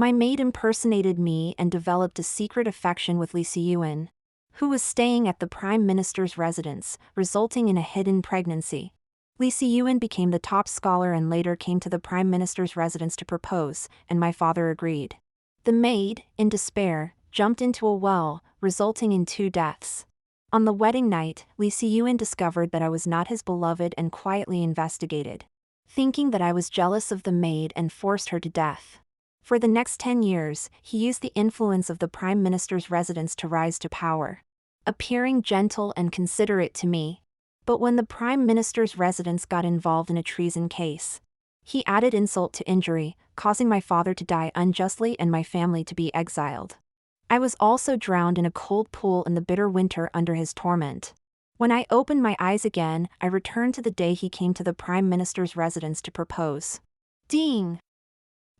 My maid impersonated me and developed a secret affection with Li SiYuan, who was staying at the Prime Minister's residence, resulting in a hidden pregnancy. Li SiYuan became the top scholar and later came to the Prime Minister's residence to propose, and my father agreed. The maid, in despair, jumped into a well, resulting in 2 deaths. On the wedding night, Li SiYuan discovered that I was not his beloved and quietly investigated, thinking that I was jealous of the maid and forced her to death. For the next 10 years, he used the influence of the Prime Minister's residence to rise to power, appearing gentle and considerate to me. But when the Prime Minister's residence got involved in a treason case, he added insult to injury, causing my father to die unjustly and my family to be exiled. I was also drowned in a cold pool in the bitter winter under his torment. When I opened my eyes again, I returned to the day he came to the Prime Minister's residence to propose. Ding!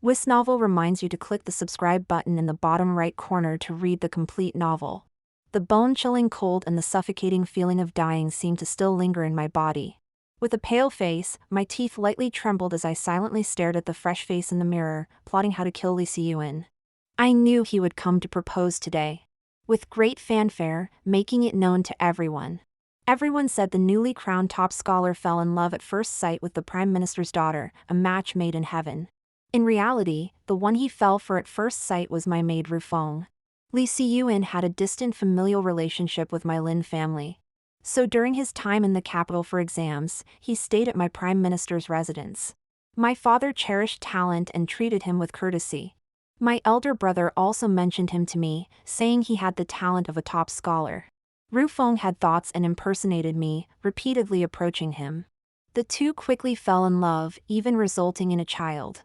Wisnovel reminds you to click the subscribe button in the bottom right corner to read the complete novel. The bone-chilling cold and the suffocating feeling of dying seemed to still linger in my body. With a pale face, my teeth lightly trembled as I silently stared at the fresh face in the mirror, plotting how to kill Li SiYuan. I knew he would come to propose today, with great fanfare, making it known to everyone. Everyone said the newly crowned top scholar fell in love at first sight with the Prime Minister's daughter, a match made in heaven. In reality, the one he fell for at first sight was my maid Rufeng. Li SiYuan had a distant familial relationship with my Lin family. So during his time in the capital for exams, he stayed at my Prime Minister's residence. My father cherished talent and treated him with courtesy. My elder brother also mentioned him to me, saying he had the talent of a top scholar. Rufeng had thoughts and impersonated me, repeatedly approaching him. The two quickly fell in love, even resulting in a child.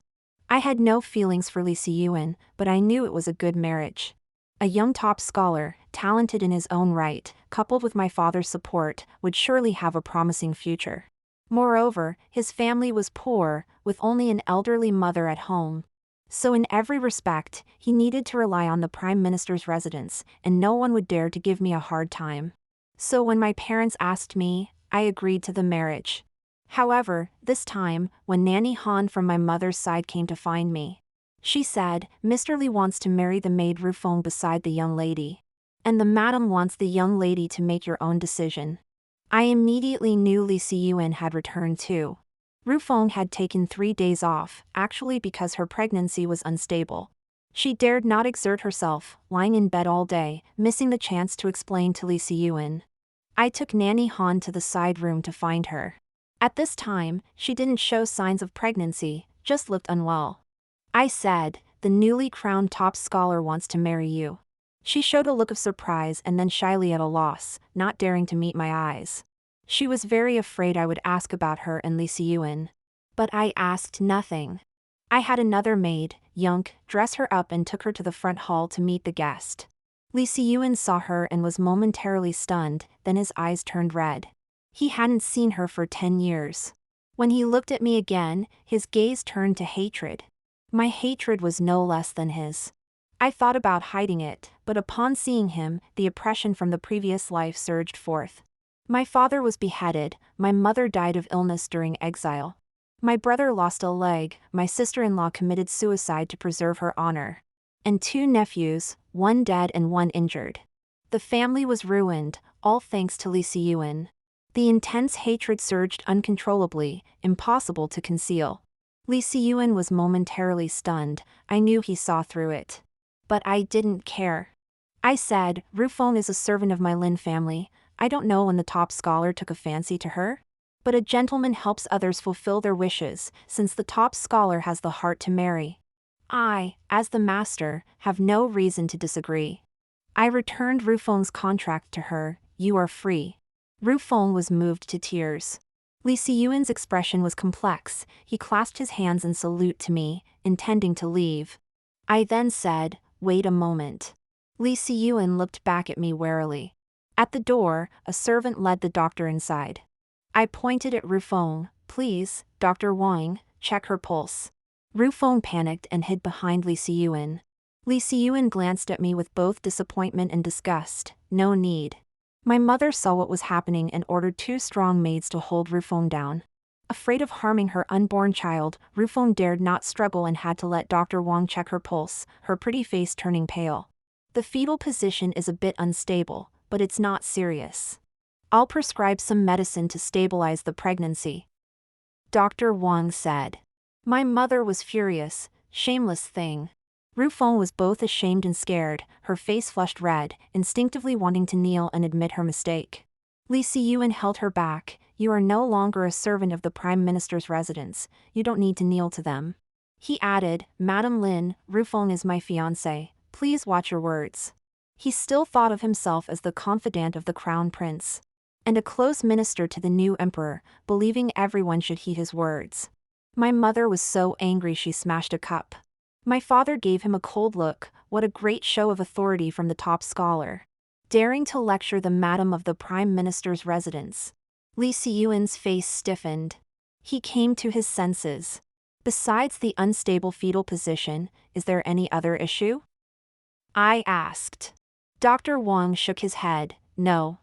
I had no feelings for Li SiYuan, but I knew it was a good marriage. A young top scholar, talented in his own right, coupled with my father's support, would surely have a promising future. Moreover, his family was poor, with only an elderly mother at home. So in every respect, he needed to rely on the Prime Minister's residence, and no one would dare to give me a hard time. So when my parents asked me, I agreed to the marriage. However, this time, when Nanny Han from my mother's side came to find me, she said, Mr. Li wants to marry the maid Rufeng beside the young lady. And the madam wants the young lady to make your own decision. I immediately knew Li SiYuan had returned too. Rufeng had taken 3 days off, actually because her pregnancy was unstable. She dared not exert herself, lying in bed all day, missing the chance to explain to Li SiYuan. I took Nanny Han to the side room to find her. At this time, she didn't show signs of pregnancy, just looked unwell. I said, the newly crowned top scholar wants to marry you. She showed a look of surprise and then shyly at a loss, not daring to meet my eyes. She was very afraid I would ask about her and Li SiYuan. But I asked nothing. I had another maid, Yunk, dress her up and took her to the front hall to meet the guest. Li SiYuan saw her and was momentarily stunned, then his eyes turned red. He hadn't seen her for 10 years. When he looked at me again, his gaze turned to hatred. My hatred was no less than his. I thought about hiding it, but upon seeing him, the oppression from the previous life surged forth. My father was beheaded, my mother died of illness during exile. My brother lost a leg, my sister-in-law committed suicide to preserve her honor. And 2 nephews, 1 dead and 1 injured. The family was ruined, all thanks to Li SiYuan. The intense hatred surged uncontrollably, impossible to conceal. Li SiYuan was momentarily stunned, I knew he saw through it. But I didn't care. I said, Rufeng is a servant of my Lin family, I don't know when the top scholar took a fancy to her. But a gentleman helps others fulfill their wishes, since the top scholar has the heart to marry. I, as the master, have no reason to disagree. I returned Rufeng's contract to her, you are free. Rufeng was moved to tears. Li SiYuan's expression was complex, he clasped his hands in salute to me, intending to leave. I then said, wait a moment. Li SiYuan looked back at me warily. At the door, a servant led the doctor inside. I pointed at Rufeng, please, Dr. Wang, check her pulse. Rufeng panicked and hid behind Li SiYuan. Li SiYuan glanced at me with both disappointment and disgust, no need. My mother saw what was happening and ordered 2 strong maids to hold Rufeng down. Afraid of harming her unborn child, Rufeng dared not struggle and had to let Dr. Wang check her pulse, her pretty face turning pale. The fetal position is a bit unstable, but it's not serious. I'll prescribe some medicine to stabilize the pregnancy, Dr. Wang said. My mother was furious. Shameless thing. Rufeng was both ashamed and scared, her face flushed red, instinctively wanting to kneel and admit her mistake. Li SiYuan held her back. You are no longer a servant of the Prime Minister's residence, you don't need to kneel to them. He added, Madam Lin, Rufeng is my fiancé, please watch your words. He still thought of himself as the confidant of the crown prince, and a close minister to the new emperor, believing everyone should heed his words. My mother was so angry she smashed a cup. My father gave him a cold look. What a great show of authority from the top scholar, daring to lecture the madam of the Prime Minister's residence. Li SiYuan's face stiffened. He came to his senses. Besides the unstable fetal position, is there any other issue? I asked. Dr. Wang shook his head. No.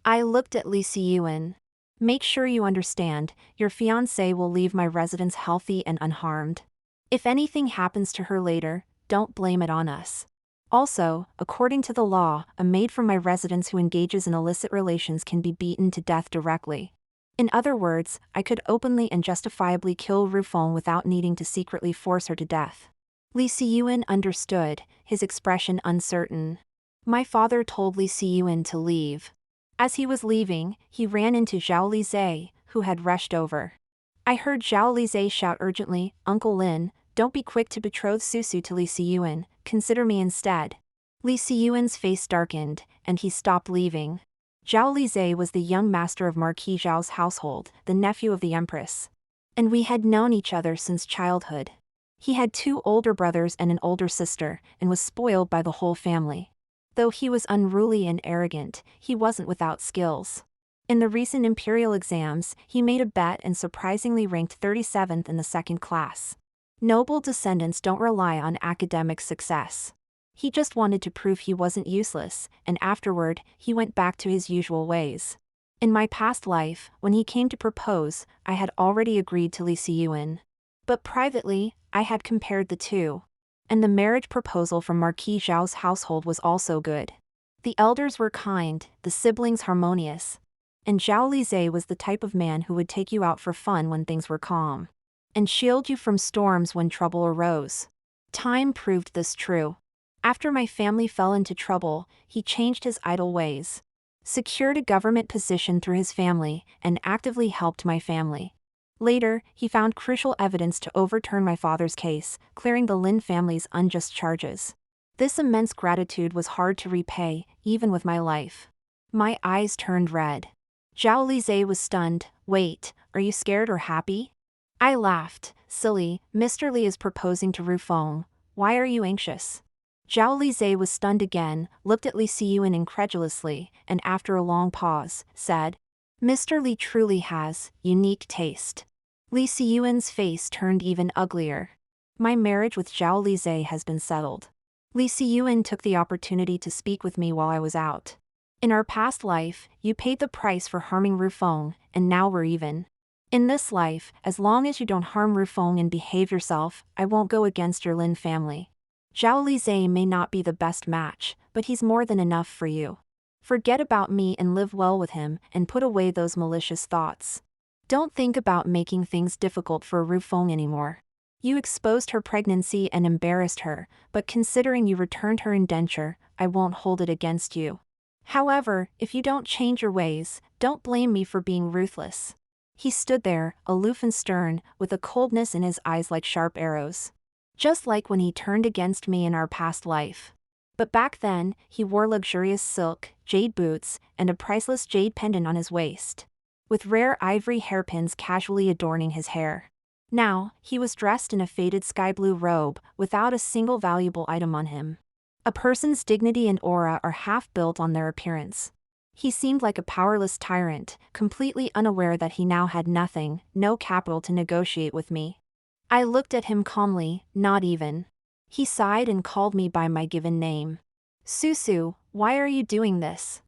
I looked at Li SiYuan. Make sure you understand, your fiancé will leave my residence healthy and unharmed. If anything happens to her later, don't blame it on us. Also, according to the law, a maid from my residence who engages in illicit relations can be beaten to death directly. In other words, I could openly and justifiably kill Rufeng without needing to secretly force her to death. Li SiYuan understood, his expression uncertain. My father told Li SiYuan to leave. As he was leaving, he ran into Zhao Lize, who had rushed over. I heard Zhao Lize shout urgently, Uncle Lin, don't be quick to betroth Susu to Li SiYuan, consider me instead. Li SiYuan's face darkened, and he stopped leaving. Zhao Lize was the young master of Marquis Zhao's household, the nephew of the empress. And we had known each other since childhood. He had 2 older brothers and an older sister, and was spoiled by the whole family. Though he was unruly and arrogant, he wasn't without skills. In the recent imperial exams, he made a bet and surprisingly ranked 37th in the 2nd class. Noble descendants don't rely on academic success. He just wanted to prove he wasn't useless, and afterward, he went back to his usual ways. In my past life, when he came to propose, I had already agreed to Li SiYuan. But privately, I had compared the two. And the marriage proposal from Marquis Zhao's household was also good. The elders were kind, the siblings harmonious. And Zhao Lize was the type of man who would take you out for fun when things were calm, and shield you from storms when trouble arose. Time proved this true. After my family fell into trouble, he changed his idle ways, secured a government position through his family, and actively helped my family. Later, he found crucial evidence to overturn my father's case, clearing the Lin family's unjust charges. This immense gratitude was hard to repay, even with my life. My eyes turned red. Zhao Lize was stunned. Wait, are you scared or happy? I laughed. Silly, Mr. Li is proposing to Rufeng. Why are you anxious? Zhao Lize was stunned again, looked at Li SiYuan incredulously, and after a long pause, said, Mr. Li truly has unique taste. Li SiYuan's face turned even uglier. My marriage with Zhao Lize has been settled. Li SiYuan took the opportunity to speak with me while I was out. In our past life, you paid the price for harming Rufeng, and now we're even. In this life, as long as you don't harm Rufeng and behave yourself, I won't go against your Lin family. Zhao Lize may not be the best match, but he's more than enough for you. Forget about me and live well with him, and put away those malicious thoughts. Don't think about making things difficult for Rufeng anymore. You exposed her pregnancy and embarrassed her, but considering you returned her indenture, I won't hold it against you. However, if you don't change your ways, don't blame me for being ruthless. He stood there, aloof and stern, with a coldness in his eyes like sharp arrows. Just like when he turned against me in our past life. But back then, he wore luxurious silk, jade boots, and a priceless jade pendant on his waist, with rare ivory hairpins casually adorning his hair. Now, he was dressed in a faded sky blue robe, without a single valuable item on him. A person's dignity and aura are half built on their appearance. He seemed like a powerless tyrant, completely unaware that he now had nothing, no capital to negotiate with me. I looked at him calmly, not even. He sighed and called me by my given name. Susu, why are you doing this?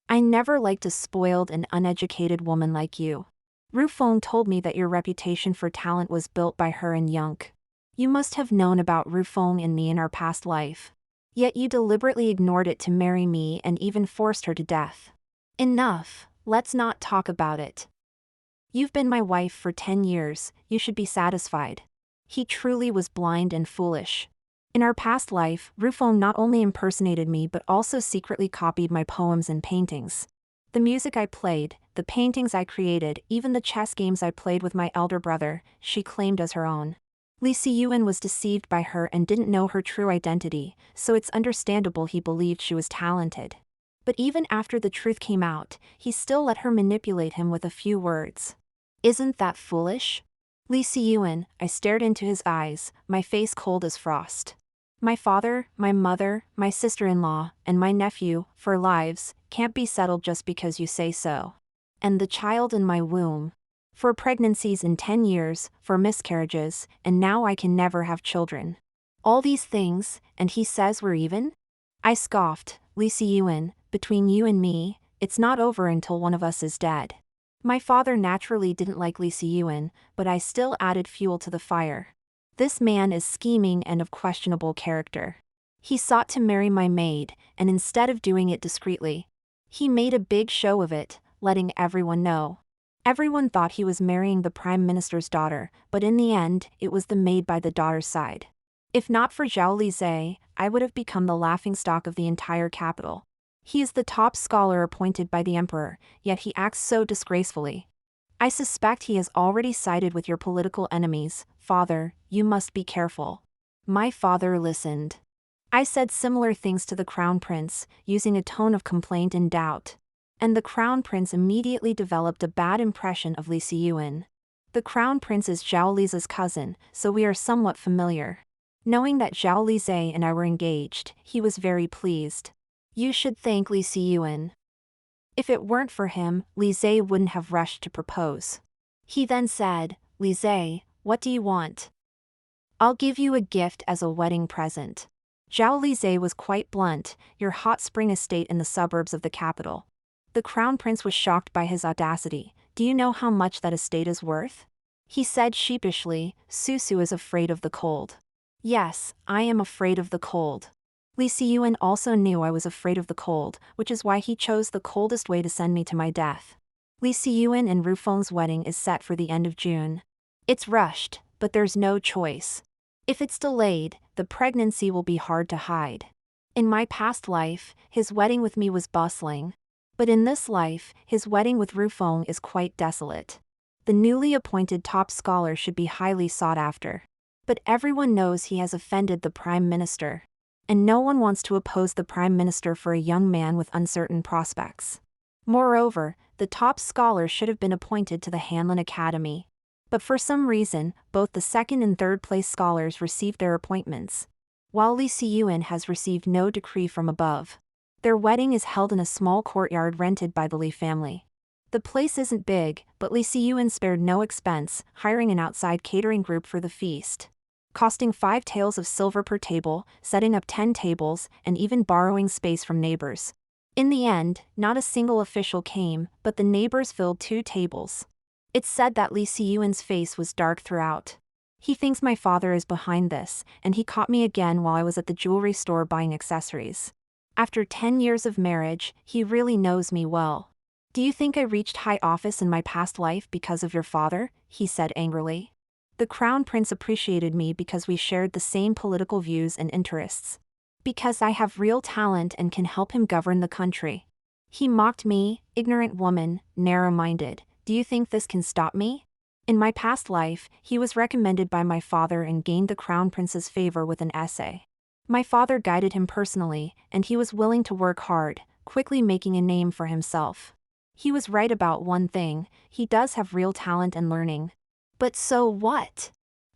I never liked a spoiled and uneducated woman like you. Rufeng told me that your reputation for talent was built by her and Yunk. You must have known about Rufeng and me in our past life. Yet you deliberately ignored it to marry me and even forced her to death. Enough, let's not talk about it. You've been my wife for 10 years, you should be satisfied. He truly was blind and foolish. In our past life, Rufeng not only impersonated me but also secretly copied my poems and paintings. The music I played, the paintings I created, even the chess games I played with my elder brother, she claimed as her own. Li SiYuan was deceived by her and didn't know her true identity, so it's understandable he believed she was talented. But even after the truth came out, he still let her manipulate him with a few words. Isn't that foolish? Li SiYuan, I stared into his eyes, my face cold as frost. My father, my mother, my sister-in-law, and my nephew, for lives, can't be settled just because you say so. And the child in my womb. For pregnancies in 10 years, for miscarriages, and now I can never have children. All these things, and he says we're even? I scoffed, Li SiYuan, between you and me, it's not over until one of us is dead. My father naturally didn't like Li SiYuan, but I still added fuel to the fire. This man is scheming and of questionable character. He sought to marry my maid, and instead of doing it discreetly, he made a big show of it, letting everyone know. Everyone thought he was marrying the Prime Minister's daughter, but in the end, it was the maid by the daughter's side. If not for Zhao Lizhe, I would have become the laughingstock of the entire capital. He is the top scholar appointed by the emperor, yet he acts so disgracefully. I suspect he has already sided with your political enemies. Father, you must be careful. My father listened. I said similar things to the crown prince, using a tone of complaint and doubt. And the crown prince immediately developed a bad impression of Li SiYuan. The crown prince is Zhao Li's cousin, so we are somewhat familiar. Knowing that Zhao Lizhe and I were engaged, he was very pleased. You should thank Li SiYuan. If it weren't for him, Lizhe wouldn't have rushed to propose. He then said, Lizhe, what do you want? I'll give you a gift as a wedding present. Zhao Lizhe was quite blunt, your hot spring estate in the suburbs of the capital. The crown prince was shocked by his audacity. Do you know how much that estate is worth? He said sheepishly, Susu is afraid of the cold. Yes, I am afraid of the cold. Li SiYuan also knew I was afraid of the cold, which is why he chose the coldest way to send me to my death. Li SiYuan and Rufeng's wedding is set for the end of June. It's rushed, but there's no choice. If it's delayed, the pregnancy will be hard to hide. In my past life, his wedding with me was bustling. But in this life, his wedding with Rufeng is quite desolate. The newly appointed top scholar should be highly sought after. But everyone knows he has offended the Prime Minister. And no one wants to oppose the Prime Minister for a young man with uncertain prospects. Moreover, the top scholar should have been appointed to the Hanlin Academy. But for some reason, both the second and third place scholars received their appointments, while Li SiYuan has received no decree from above. Their wedding is held in a small courtyard rented by the Li family. The place isn't big, but Li SiYuan spared no expense, hiring an outside catering group for the feast, costing 5 taels of silver per table, setting up 10 tables, and even borrowing space from neighbors. In the end, not a single official came, but the neighbors filled 2 tables. It's said that Li SiYuan's face was dark throughout. He thinks my father is behind this, and he caught me again while I was at the jewelry store buying accessories. After 10 years of marriage, he really knows me well. Do you think I reached high office in my past life because of your father? He said angrily. The crown prince appreciated me because we shared the same political views and interests. Because I have real talent and can help him govern the country. He mocked me, ignorant woman, narrow-minded. Do you think this can stop me? In my past life, he was recommended by my father and gained the crown prince's favor with an essay. My father guided him personally, and he was willing to work hard, quickly making a name for himself. He was right about one thing, he does have real talent and learning. But so what?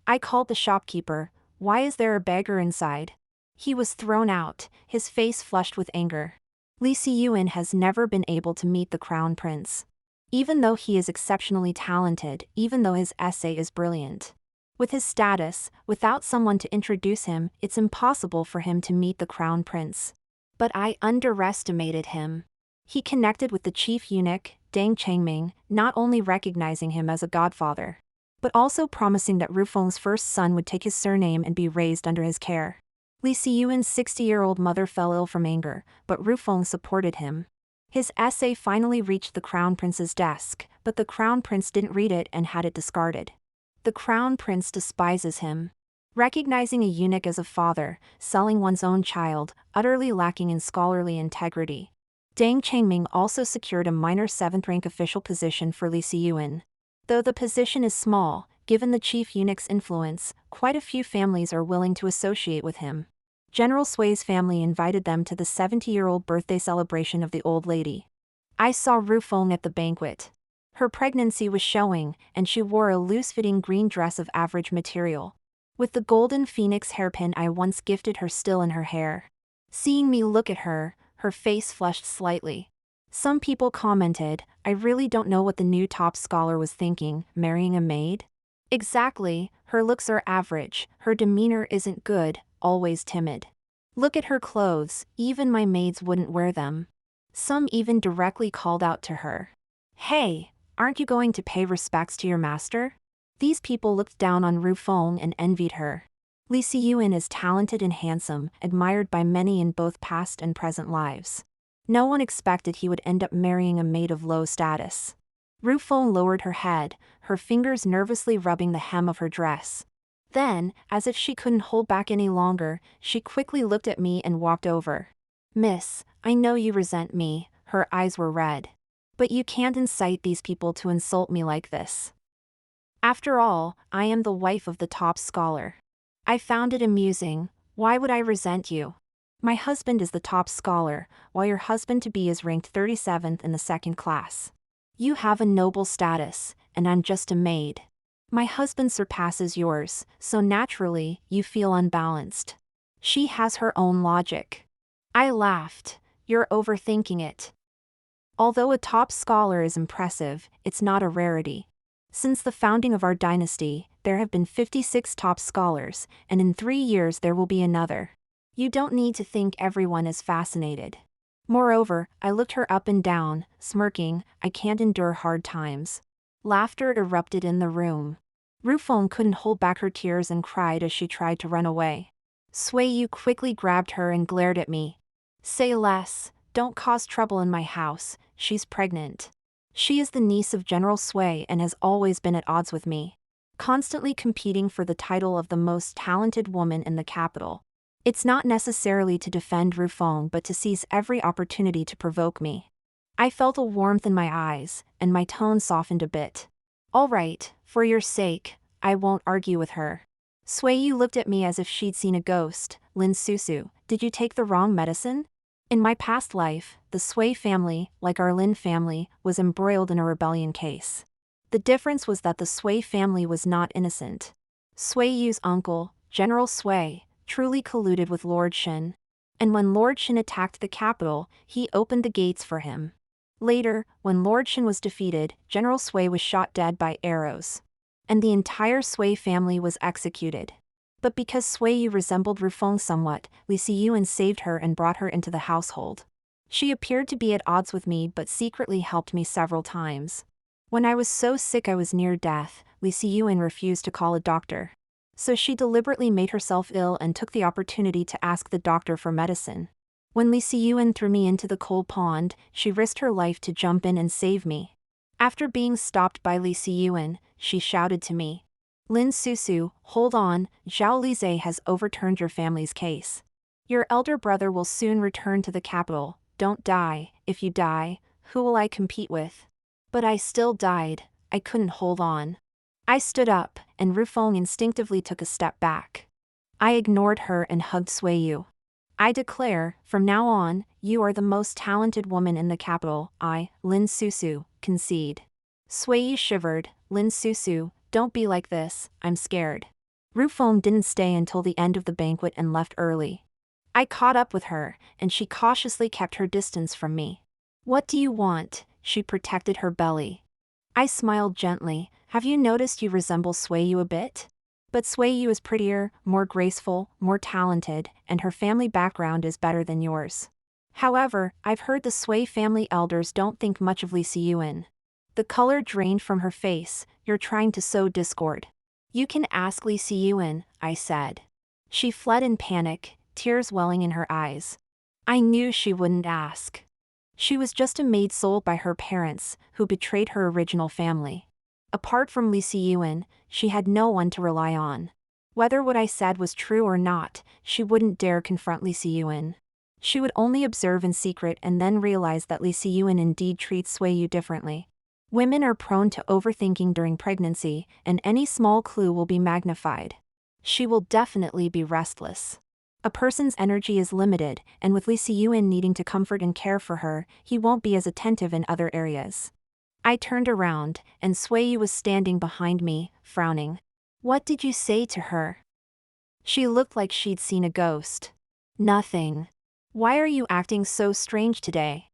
I called the shopkeeper. Why is there a beggar inside? He was thrown out, his face flushed with anger. Li SiYuan has never been able to meet the crown prince. Even though he is exceptionally talented, even though his essay is brilliant. With his status, without someone to introduce him, it's impossible for him to meet the crown prince. But I underestimated him. He connected with the chief eunuch, Deng Changming, not only recognizing him as a godfather, but also promising that Rufeng's first son would take his surname and be raised under his care. Li SiYuan's 60-year-old mother fell ill from anger, but Rufeng supported him. His essay finally reached the crown prince's desk, but the crown prince didn't read it and had it discarded. The crown prince despises him. Recognizing a eunuch as a father, selling one's own child, utterly lacking in scholarly integrity. Deng Changming also secured a minor 7th-rank official position for Li SiYuan. Though the position is small, given the chief eunuch's influence, quite a few families are willing to associate with him. General Sui's family invited them to the 70-year-old birthday celebration of the old lady. I saw Rufeng at the banquet. Her pregnancy was showing, and she wore a loose-fitting green dress of average material, with the golden phoenix hairpin I once gifted her still in her hair. Seeing me look at her, her face flushed slightly. Some people commented, "I really don't know what the new top scholar was thinking, marrying a maid?" Exactly, her looks are average, her demeanor isn't good, always timid. Look at her clothes, even my maids wouldn't wear them. Some even directly called out to her, "Hey, aren't you going to pay respects to your master?" These people looked down on Rufeng and envied her. Li SiYuan is talented and handsome, admired by many in both past and present lives. No one expected he would end up marrying a maid of low status. Rufeng lowered her head, her fingers nervously rubbing the hem of her dress. Then, as if she couldn't hold back any longer, she quickly looked at me and walked over. "Miss, I know you resent me," her eyes were red. "But you can't incite these people to insult me like this. After all, I am the wife of the top scholar." I found it amusing. "Why would I resent you? My husband is the top scholar, while your husband-to-be is ranked 37th in the 2nd class. You have a noble status, and I'm just a maid. My husband surpasses yours, so naturally, you feel unbalanced. She has her own logic." I laughed. "You're overthinking it. Although a top scholar is impressive, it's not a rarity. Since the founding of our dynasty, there have been 56 top scholars, and in 3 years there will be another. You don't need to think everyone is fascinated." Moreover, I looked her up and down, smirking, "I can't endure hard times." Laughter erupted in the room. Rufeng couldn't hold back her tears and cried as she tried to run away. Suiyu quickly grabbed her and glared at me. "Say less, don't cause trouble in my house, she's pregnant." She is the niece of General Sui and has always been at odds with me, constantly competing for the title of the most talented woman in the capital. It's not necessarily to defend Rufeng but to seize every opportunity to provoke me. I felt a warmth in my eyes, and my tone softened a bit. "All right, for your sake, I won't argue with her." Suiyu looked at me as if she'd seen a ghost. "Lin Susu, did you take the wrong medicine?" In my past life, the Sui family, like our Lin family, was embroiled in a rebellion case. The difference was that the Sui family was not innocent. Suiyu's uncle, General Sui, truly colluded with Lord Shen. And when Lord Shen attacked the capital, he opened the gates for him. Later, when Lord Shen was defeated, General Sui was shot dead by arrows. And the entire Sui family was executed. But because Suiyu resembled Rufeng somewhat, Li SiYuan saved her and brought her into the household. She appeared to be at odds with me but secretly helped me several times. When I was so sick I was near death, Li SiYuan refused to call a doctor. So she deliberately made herself ill and took the opportunity to ask the doctor for medicine. When Li SiYuan threw me into the cold pond, she risked her life to jump in and save me. After being stopped by Li SiYuan, she shouted to me, "Lin Susu, hold on, Zhao Lize has overturned your family's case. Your elder brother will soon return to the capital, don't die. If you die, who will I compete with?" But I still died, I couldn't hold on. I stood up, and Rufeng instinctively took a step back. I ignored her and hugged Suiyu. "I declare, from now on, you are the most talented woman in the capital. I, Lin Susu, concede." Suiyu shivered. "Lin Susu, don't be like this, I'm scared." Rufeng didn't stay until the end of the banquet and left early. I caught up with her, and she cautiously kept her distance from me. "What do you want?" She protected her belly. I smiled gently. "Have you noticed you resemble Suiyu a bit? But Suiyu is prettier, more graceful, more talented, and her family background is better than yours. However, I've heard the Sui family elders don't think much of Li SiYuan. The color drained from her face. You're trying to sow discord. You can ask Li SiYuan, I said. She fled in panic, tears welling in her eyes. I knew she wouldn't ask. She was just a maid sold by her parents, who betrayed her original family. Apart from Li SiYuan, she had no one to rely on. Whether what I said was true or not, she wouldn't dare confront Li SiYuan. She would only observe in secret and then realize that Li SiYuan indeed treats Suiyu differently. Women are prone to overthinking during pregnancy, and any small clue will be magnified. She will definitely be restless. A person's energy is limited, and with Li SiYuan needing to comfort and care for her, he won't be as attentive in other areas. I turned around, and Suiyu was standing behind me, frowning. What did you say to her? She looked like she'd seen a ghost. Nothing. Why are you acting so strange today?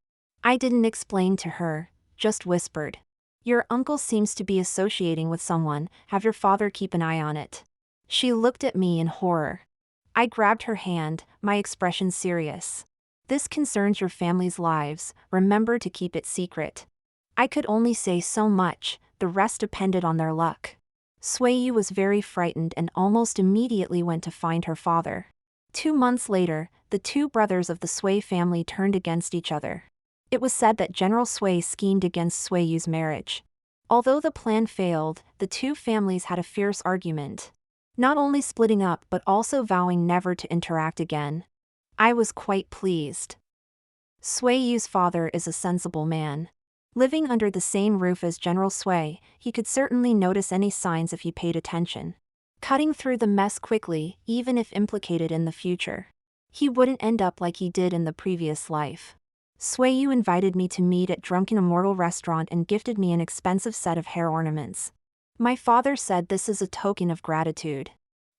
I didn't explain to her, just whispered. Your uncle seems to be associating with someone, have your father keep an eye on it. She looked at me in horror. I grabbed her hand, my expression serious. This concerns your family's lives, remember to keep it secret. I could only say so much, the rest depended on their luck. Suiyu was very frightened and almost immediately went to find her father. 2 months later, the two brothers of the Sui family turned against each other. It was said that General Sui schemed against Suiyu's marriage. Although the plan failed, the two families had a fierce argument. Not only splitting up but also vowing never to interact again. I was quite pleased. Suiyu's father is a sensible man. Living under the same roof as General Sui, he could certainly notice any signs if he paid attention. Cutting through the mess quickly, even if implicated in the future. He wouldn't end up like he did in the previous life. Suiyu invited me to meet at Drunken Immortal restaurant and gifted me an expensive set of hair ornaments. My father said this is a token of gratitude.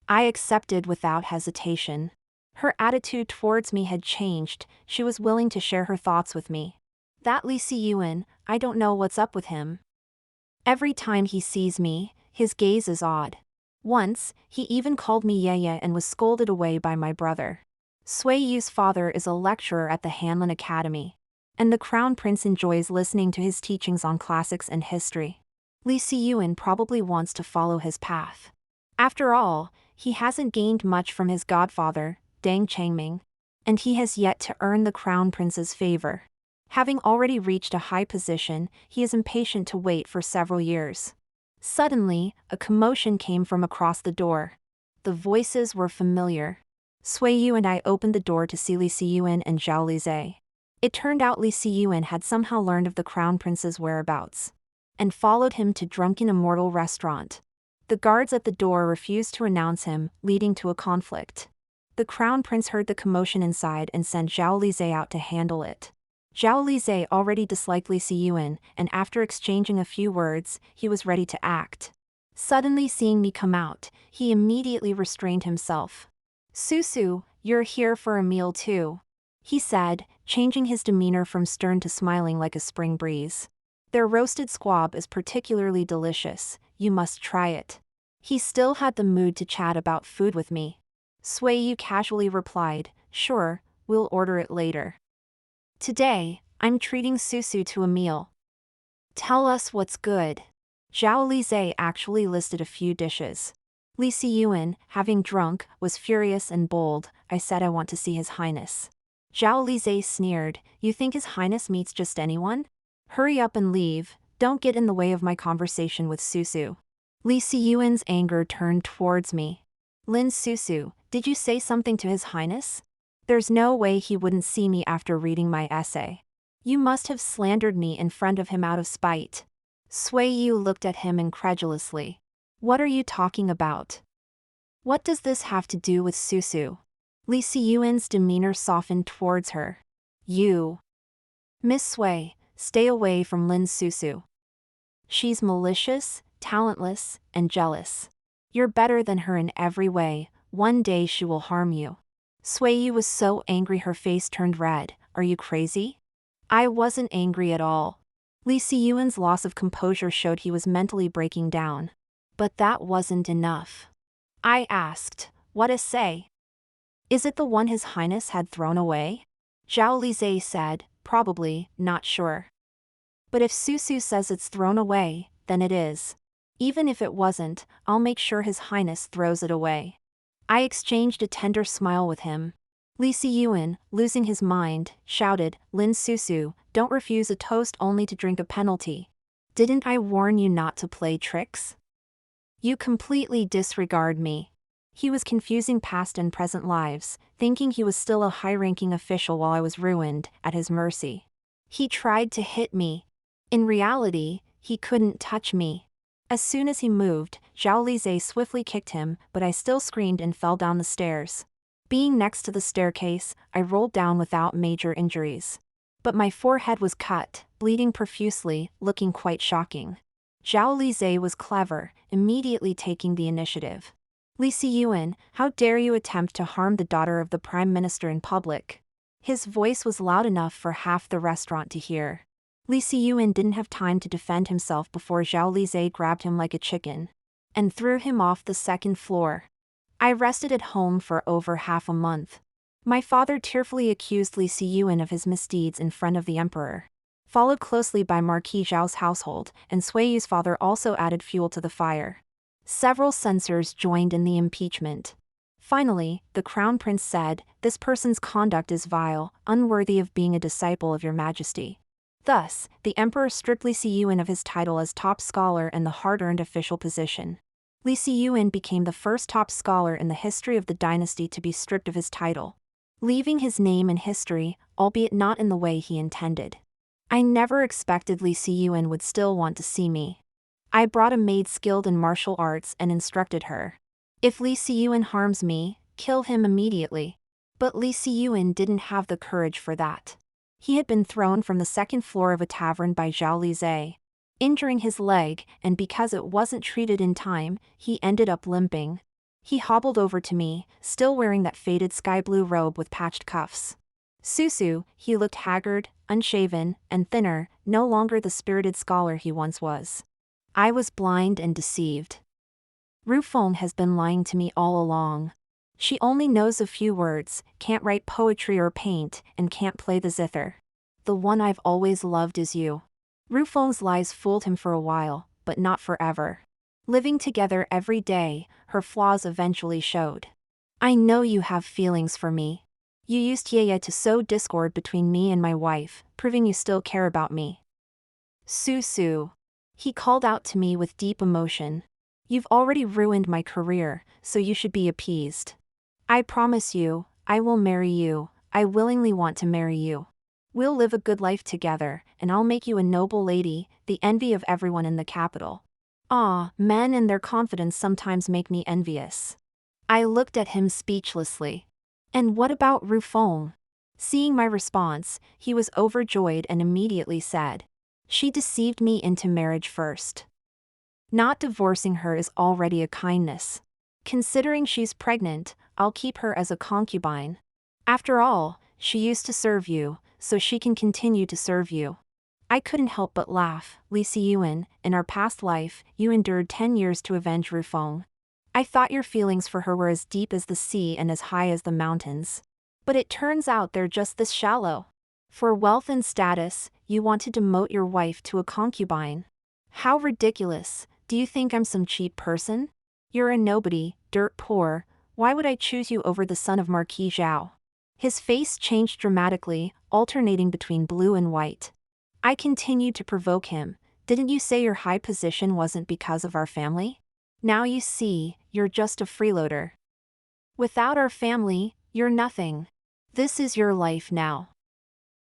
I accepted without hesitation. Her attitude towards me had changed, she was willing to share her thoughts with me. That Li SiYuan, I don't know what's up with him. Every time he sees me, his gaze is odd. Once, he even called me Yeye and was scolded away by my brother. Suiyu's father is a lecturer at the Hanlin Academy. And the Crown Prince enjoys listening to his teachings on classics and history. Li SiYuan probably wants to follow his path. After all, he hasn't gained much from his godfather, Deng Changming. And he has yet to earn the Crown Prince's favor. Having already reached a high position, he is impatient to wait for several years. Suddenly, a commotion came from across the door. The voices were familiar. Suiyu and I opened the door to see Li SiYuan and Zhao Lizhe. It turned out Li SiYuan had somehow learned of the Crown Prince's whereabouts. And followed him to Drunken Immortal restaurant. The guards at the door refused to announce him, leading to a conflict. The Crown Prince heard the commotion inside and sent Zhao Lizhe out to handle it. Zhao Lizhe already disliked Li SiYuan, and after exchanging a few words, he was ready to act. Suddenly seeing me come out, he immediately restrained himself. Susu, you're here for a meal too, he said, changing his demeanor from stern to smiling like a spring breeze. Their roasted squab is particularly delicious, you must try it. He still had the mood to chat about food with me. Suiyu casually replied, sure, we'll order it later. Today, I'm treating Susu to a meal. Tell us what's good. Zhao Lizhe actually listed a few dishes. Li SiYuan, having drunk, was furious and bold. I said I want to see His Highness. Zhao Lizhe sneered, you think His Highness meets just anyone? Hurry up and leave, don't get in the way of my conversation with Susu. Li SiYuan's anger turned towards me. Lin Susu, did you say something to His Highness? There's no way he wouldn't see me after reading my essay. You must have slandered me in front of him out of spite. Suiyu looked at him incredulously. What are you talking about? What does this have to do with Susu? Li SiYuan's demeanor softened towards her. You. Miss Sui, stay away from Lin Susu. She's malicious, talentless, and jealous. You're better than her in every way, one day she will harm you. Suiyu was so angry her face turned red. Are you crazy? I wasn't angry at all. Li SiYuan's loss of composure showed he was mentally breaking down. But that wasn't enough. I asked, what essay? Is it the one His Highness had thrown away? Zhao Lizhe said, probably, not sure. But if Susu says it's thrown away, then it is. Even if it wasn't, I'll make sure His Highness throws it away. I exchanged a tender smile with him. Li SiYuan, losing his mind, shouted, Lin Susu, don't refuse a toast only to drink a penalty. Didn't I warn you not to play tricks? You completely disregard me. He was confusing past and present lives, thinking he was still a high-ranking official while I was ruined, at his mercy. He tried to hit me. In reality, he couldn't touch me. As soon as he moved, Zhao Lizhe swiftly kicked him, but I still screamed and fell down the stairs. Being next to the staircase, I rolled down without major injuries. But my forehead was cut, bleeding profusely, looking quite shocking. Zhao Lizhe was clever, immediately taking the initiative. Li SiYuan, how dare you attempt to harm the daughter of the Prime Minister in public? His voice was loud enough for half the restaurant to hear. Li SiYuan didn't have time to defend himself before Zhao Lizhe grabbed him like a chicken and threw him off the second floor. I rested at home for over half a month. My father tearfully accused Li SiYuan of his misdeeds in front of the emperor. Followed closely by Marquis Zhao's household, and Suiyu's father also added fuel to the fire. Several censors joined in the impeachment. Finally, the crown prince said, this person's conduct is vile, unworthy of being a disciple of your majesty. Thus, the emperor stripped Li SiYuan of his title as top scholar and the hard-earned official position. Li SiYuan became the first top scholar in the history of the dynasty to be stripped of his title, leaving his name in history, albeit not in the way he intended. I never expected Li SiYuan would still want to see me. I brought a maid skilled in martial arts and instructed her. If Li SiYuan harms me, kill him immediately. But Li SiYuan didn't have the courage for that. He had been thrown from the second floor of a tavern by Zhao Lizhe, injuring his leg, and because it wasn't treated in time, he ended up limping. He hobbled over to me, still wearing that faded sky blue robe with patched cuffs. Susu, he looked haggard, unshaven, and thinner, no longer the spirited scholar he once was. I was blind and deceived. Rufeng has been lying to me all along. She only knows a few words, can't write poetry or paint, and can't play the zither. The one I've always loved is you. Rufeng's lies fooled him for a while, but not forever. Living together every day, her flaws eventually showed. I know you have feelings for me. You used Yeye to sow discord between me and my wife, proving you still care about me. Susu. He called out to me with deep emotion. You've already ruined my career, so you should be appeased. I promise you, I will marry you. I willingly want to marry you. We'll live a good life together, and I'll make you a noble lady, the envy of everyone in the capital. Ah, men and their confidence sometimes make me envious. I looked at him speechlessly. And what about Rufeng? Seeing my response, he was overjoyed and immediately said, she deceived me into marriage first. Not divorcing her is already a kindness. Considering she's pregnant, I'll keep her as a concubine. After all, she used to serve you, so she can continue to serve you. I couldn't help but laugh. Li SiYuan, in our past life, you endured 10 years to avenge Rufeng. I thought your feelings for her were as deep as the sea and as high as the mountains. But it turns out they're just this shallow. For wealth and status, you want to demote your wife to a concubine. How ridiculous. Do you think I'm some cheap person? You're a nobody, dirt poor. Why would I choose you over the son of Marquis Zhao? His face changed dramatically, alternating between blue and white. I continued to provoke him. Didn't you say your high position wasn't because of our family? Now you see, you're just a freeloader. Without our family, you're nothing. This is your life now.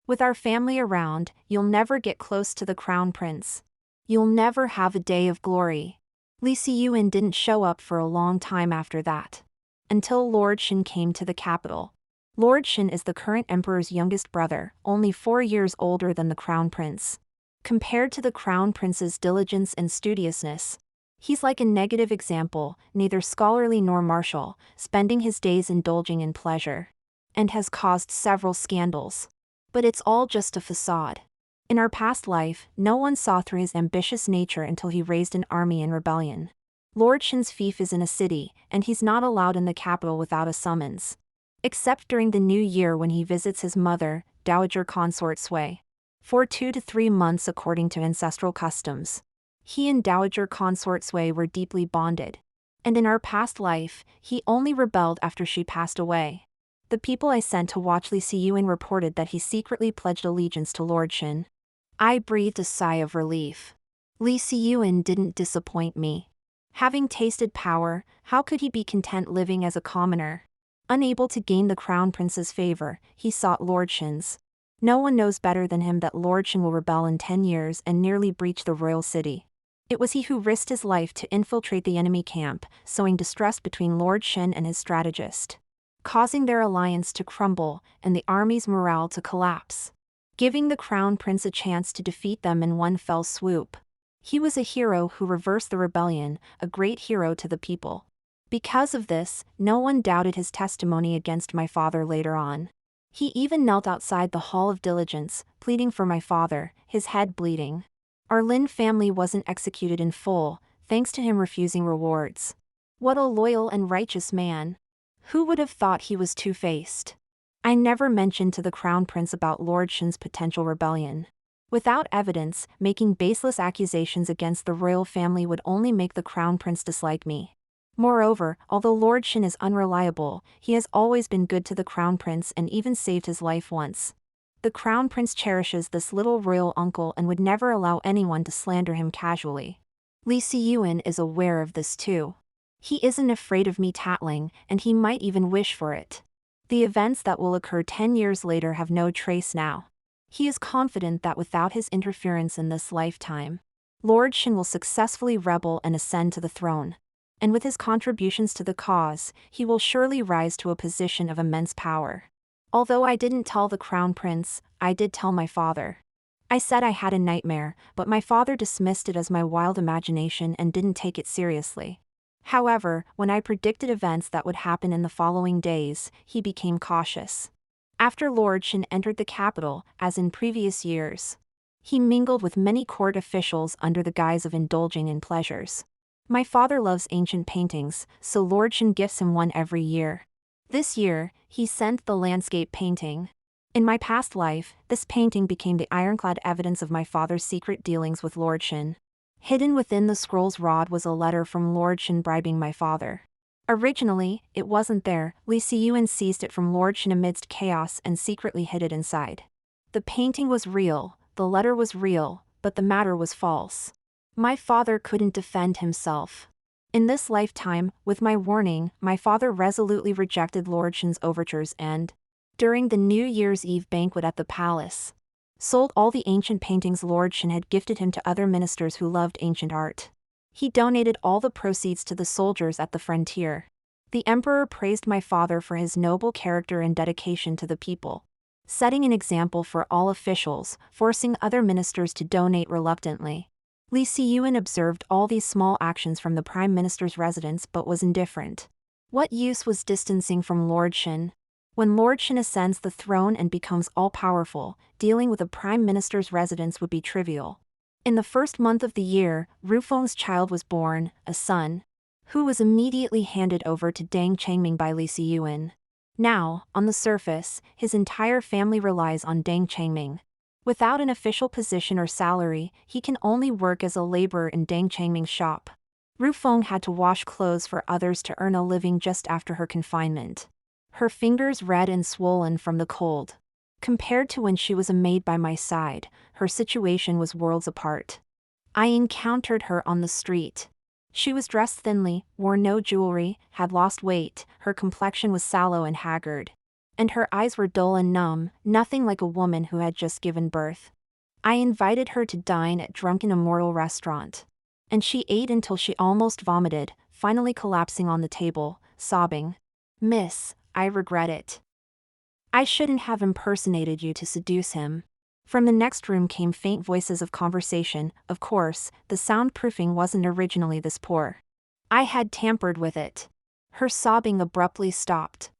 With our family around, you'll never get close to the crown prince. You'll never have a day of glory. Li SiYuan didn't show up for a long time after that. Until Lord Shen came to the capital. Lord Shen is the current emperor's youngest brother, only 4 years older than the crown prince. Compared to the crown prince's diligence and studiousness, he's like a negative example, neither scholarly nor martial, spending his days indulging in pleasure. And has caused several scandals. But it's all just a facade. In our past life, no one saw through his ambitious nature until he raised an army in rebellion. Lord Shen's fief is in a city, and he's not allowed in the capital without a summons. Except during the new year when he visits his mother, Dowager Consort Sui. For 2 to 3 months according to ancestral customs. He and Dowager Consort Sui were deeply bonded. And in our past life, he only rebelled after she passed away. The people I sent to watch Li SiYuan reported that he secretly pledged allegiance to Lord Shen. I breathed a sigh of relief. Li SiYuan didn't disappoint me. Having tasted power, how could he be content living as a commoner? Unable to gain the crown prince's favor, he sought Lord Shen's. No one knows better than him that Lord Shen will rebel in 10 years and nearly breach the royal city. It was he who risked his life to infiltrate the enemy camp, sowing distrust between Lord Shen and his strategist, causing their alliance to crumble and the army's morale to collapse, giving the crown prince a chance to defeat them in one fell swoop. He was a hero who reversed the rebellion, a great hero to the people. Because of this, no one doubted his testimony against my father later on. He even knelt outside the Hall of Diligence, pleading for my father, his head bleeding. Our Lin family wasn't executed in full, thanks to him refusing rewards. What a loyal and righteous man. Who would have thought he was two-faced? I never mentioned to the crown prince about Lord Shen's potential rebellion. Without evidence, making baseless accusations against the royal family would only make the crown prince dislike me. Moreover, although Lord Shen is unreliable, he has always been good to the crown prince and even saved his life once. The crown prince cherishes this little royal uncle and would never allow anyone to slander him casually. Li SiYuan is aware of this too. He isn't afraid of me tattling, and he might even wish for it. The events that will occur 10 years later have no trace now. He is confident that without his interference in this lifetime, Lord Shen will successfully rebel and ascend to the throne. And with his contributions to the cause, he will surely rise to a position of immense power. Although I didn't tell the crown prince, I did tell my father. I said I had a nightmare, but my father dismissed it as my wild imagination and didn't take it seriously. However, when I predicted events that would happen in the following days, he became cautious. After Lord Shen entered the capital, as in previous years, he mingled with many court officials under the guise of indulging in pleasures. My father loves ancient paintings, so Lord Shen gifts him one every year. This year, he sent the landscape painting. In my past life, this painting became the ironclad evidence of my father's secret dealings with Lord Shen. Hidden within the scroll's rod was a letter from Lord Shen bribing my father. Originally, it wasn't there. Li SiYuan seized it from Lord Shen amidst chaos and secretly hid it inside. The painting was real, the letter was real, but the matter was false. My father couldn't defend himself. In this lifetime, with my warning, my father resolutely rejected Lord Shen's overtures and, during the New Year's Eve banquet at the palace, sold all the ancient paintings Lord Shen had gifted him to other ministers who loved ancient art. He donated all the proceeds to the soldiers at the frontier. The emperor praised my father for his noble character and dedication to the people, setting an example for all officials, forcing other ministers to donate reluctantly. Li SiYuan observed all these small actions from the prime minister's residence but was indifferent. What use was distancing from Lord Shen? When Lord Shen ascends the throne and becomes all-powerful, dealing with a prime minister's residence would be trivial. In the first month of the year, Rufeng's child was born, a son, who was immediately handed over to Deng Changming by Li SiYuan. Now, on the surface, his entire family relies on Deng Changming. Without an official position or salary, he can only work as a laborer in Deng Changming's shop. Rufeng had to wash clothes for others to earn a living just after her confinement. Her fingers red and swollen from the cold. Compared to when she was a maid by my side, her situation was worlds apart. I encountered her on the street. She was dressed thinly, wore no jewelry, had lost weight, her complexion was sallow and haggard. And her eyes were dull and numb, nothing like a woman who had just given birth. I invited her to dine at Drunken Immortal restaurant. And she ate until she almost vomited, finally collapsing on the table, sobbing. "Miss, I regret it. I shouldn't have impersonated you to seduce him." From the next room came faint voices of conversation. Of course, the soundproofing wasn't originally this poor. I had tampered with it. Her sobbing abruptly stopped.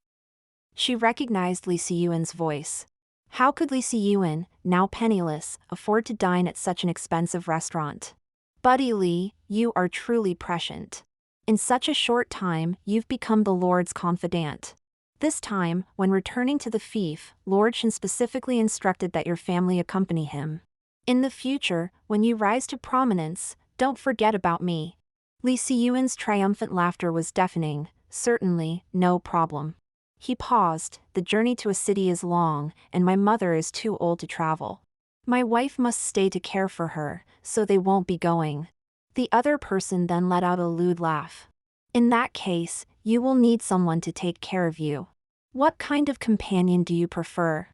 She recognized Li SiYuan's voice. How could Li SiYuan, now penniless, afford to dine at such an expensive restaurant? "Buddy Li, you are truly prescient. In such a short time, you've become the Lord's confidant." This time, when returning to the fief, Lord Shen specifically instructed that your family accompany him. In the future, when you rise to prominence, don't forget about me. Li SiYuan's triumphant laughter was deafening. Certainly, no problem. He paused. The journey to a city is long, and my mother is too old to travel. My wife must stay to care for her, so they won't be going. The other person then let out a lewd laugh. In that case, you will need someone to take care of you. What kind of companion do you prefer?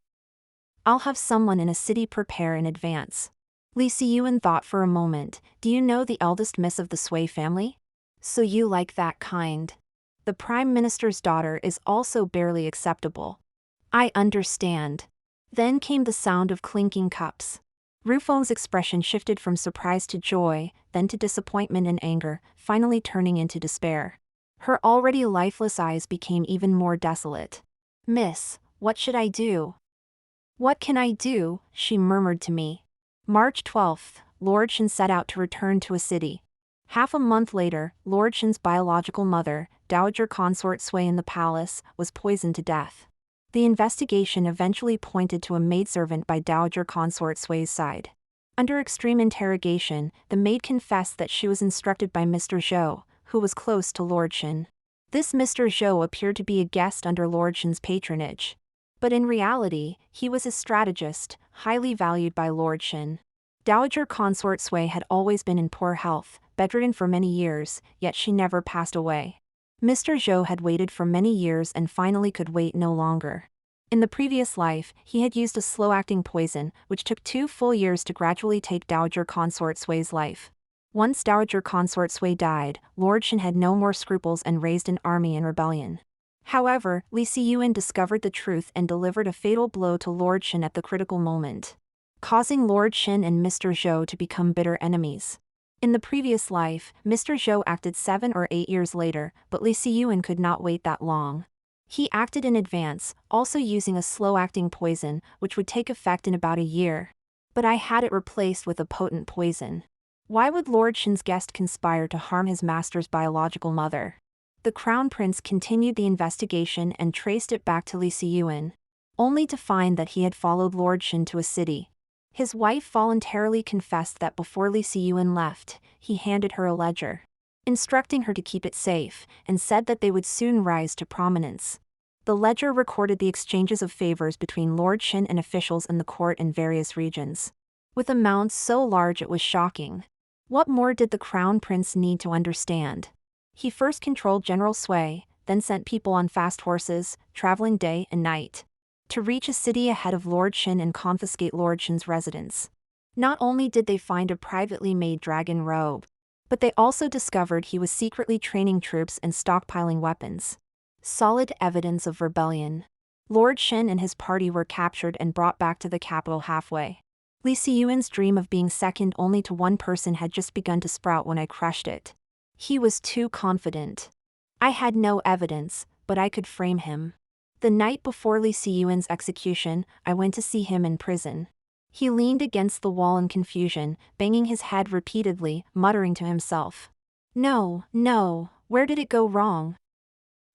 I'll have someone in a city prepare in advance. Li SiYuan thought for a moment. Do you know the eldest miss of the Sui family? So you like that kind. The Prime Minister's daughter is also barely acceptable. I understand. Then came the sound of clinking cups. Rufeng's expression shifted from surprise to joy, then to disappointment and anger, finally turning into despair. Her already lifeless eyes became even more desolate. Miss, what should I do? What can I do? She murmured to me. March 12th, Lord Shen set out to return to a city. Half a month later, Lord Shen's biological mother, Dowager Consort Sui in the palace, was poisoned to death. The investigation eventually pointed to a maidservant by Dowager Consort Sui's side. Under extreme interrogation, the maid confessed that she was instructed by Mr. Zhou, who was close to Lord Shen. This Mr. Zhou appeared to be a guest under Lord Shen's patronage. But in reality, he was a strategist, highly valued by Lord Shen. Dowager Consort Sui had always been in poor health, bedridden for many years, yet she never passed away. Mr. Zhou had waited for many years and finally could wait no longer. In the previous life, he had used a slow-acting poison, which took 2 full years to gradually take Dowager Consort Sui's life. Once Dowager Consort Sui died, Lord Shen had no more scruples and raised an army in rebellion. However, Li SiYuan discovered the truth and delivered a fatal blow to Lord Shen at the critical moment, causing Lord Shen and Mr. Zhou to become bitter enemies. In the previous life, Mr. Zhou acted 7 or 8 years later, but Li SiYuan could not wait that long. He acted in advance, also using a slow-acting poison, which would take effect in about a year. But I had it replaced with a potent poison. Why would Lord Shen's guest conspire to harm his master's biological mother? The Crown Prince continued the investigation and traced it back to Li SiYuan, only to find that he had followed Lord Shen to a city. His wife voluntarily confessed that before Li SiYuan left, he handed her a ledger, instructing her to keep it safe, and said that they would soon rise to prominence. The ledger recorded the exchanges of favors between Lord Shen and officials in the court in various regions, with amounts so large it was shocking. What more did the Crown Prince need to understand? He first controlled General Sui, then sent people on fast horses, traveling day and night, to reach a city ahead of Lord Shen and confiscate Lord Shen's residence. Not only did they find a privately made dragon robe, but they also discovered he was secretly training troops and stockpiling weapons. Solid evidence of rebellion. Lord Shen and his party were captured and brought back to the capital halfway. Li SiYuan's dream of being second only to one person had just begun to sprout when I crushed it. He was too confident. I had no evidence, but I could frame him. The night before Li SiYuan's execution, I went to see him in prison. He leaned against the wall in confusion, banging his head repeatedly, muttering to himself. No, where did it go wrong?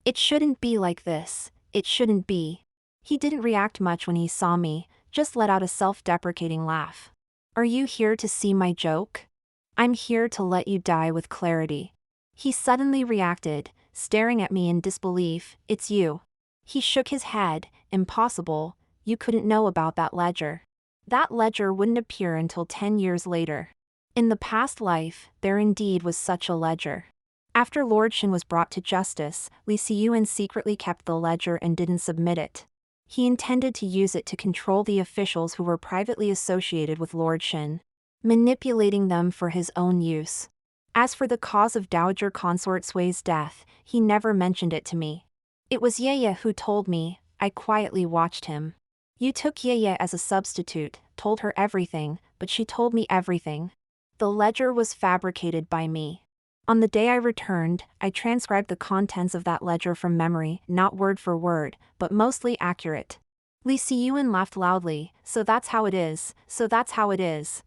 It shouldn't be like this, it shouldn't be. He didn't react much when he saw me, just let out a self-deprecating laugh. Are you here to see my joke? I'm here to let you die with clarity. He suddenly reacted, staring at me in disbelief. It's you. He shook his head. Impossible, you couldn't know about that ledger. That ledger wouldn't appear until 10 years later. In the past life, there indeed was such a ledger. After Lord Shen was brought to justice, Li SiYuan secretly kept the ledger and didn't submit it. He intended to use it to control the officials who were privately associated with Lord Shen, manipulating them for his own use. As for the cause of Dowager Consort Sui's death, he never mentioned it to me. It was Yeye who told me. I quietly watched him. You took Yeye as a substitute, told her everything, but she told me everything. The ledger was fabricated by me. On the day I returned, I transcribed the contents of that ledger from memory, not word for word, but mostly accurate. Li SiYuan laughed loudly. So that's how it is, so that's how it is.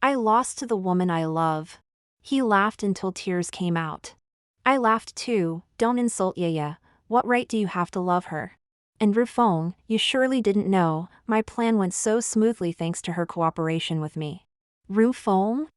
I lost to the woman I love. He laughed until tears came out. I laughed too. Don't insult Yeye. What right do you have to love her? And Rufeng, you surely didn't know, my plan went so smoothly thanks to her cooperation with me. Rufeng?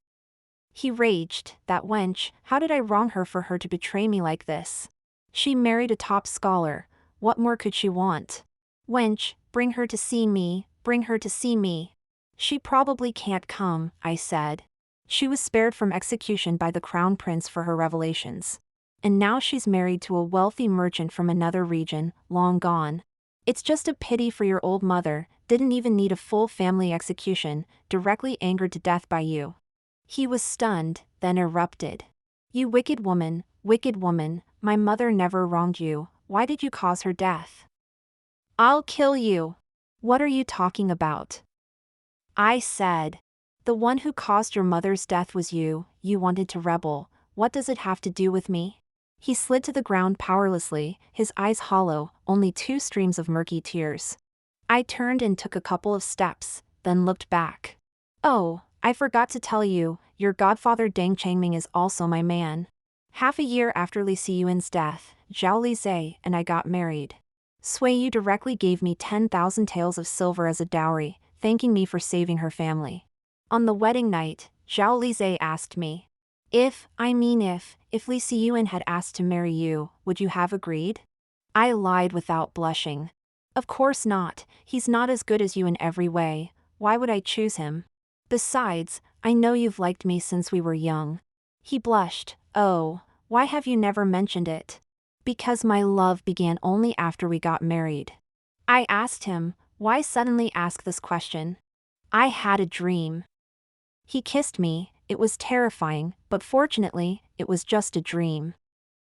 He raged, that wench, how did I wrong her for her to betray me like this? She married a top scholar, what more could she want? Wench, bring her to see me, bring her to see me. She probably can't come, I said. She was spared from execution by the crown prince for her revelations. And now she's married to a wealthy merchant from another region, long gone. It's just a pity for your old mother, didn't even need a full family execution, directly angered to death by you. He was stunned, then erupted. You wicked woman, my mother never wronged you, why did you cause her death? I'll kill you. What are you talking about? I said. The one who caused your mother's death was you wanted to rebel, what does it have to do with me? He slid to the ground powerlessly, his eyes hollow, only 2 streams of murky tears. I turned and took a couple of steps, then looked back. Oh, I forgot to tell you, your godfather Deng Changming is also my man. Half a year after Li SiYuan's death, Zhao Lizhe and I got married. Suiyu directly gave me 10,000 taels of silver as a dowry, thanking me for saving her family. On the wedding night, Zhao Lizhe asked me, if Li SiYuan had asked to marry you, would you have agreed? I lied without blushing. Of course not, he's not as good as you in every way, why would I choose him? Besides, I know you've liked me since we were young. He blushed, oh, why have you never mentioned it? Because my love began only after we got married. I asked him, why suddenly ask this question? I had a dream. He kissed me, it was terrifying, but fortunately, it was just a dream.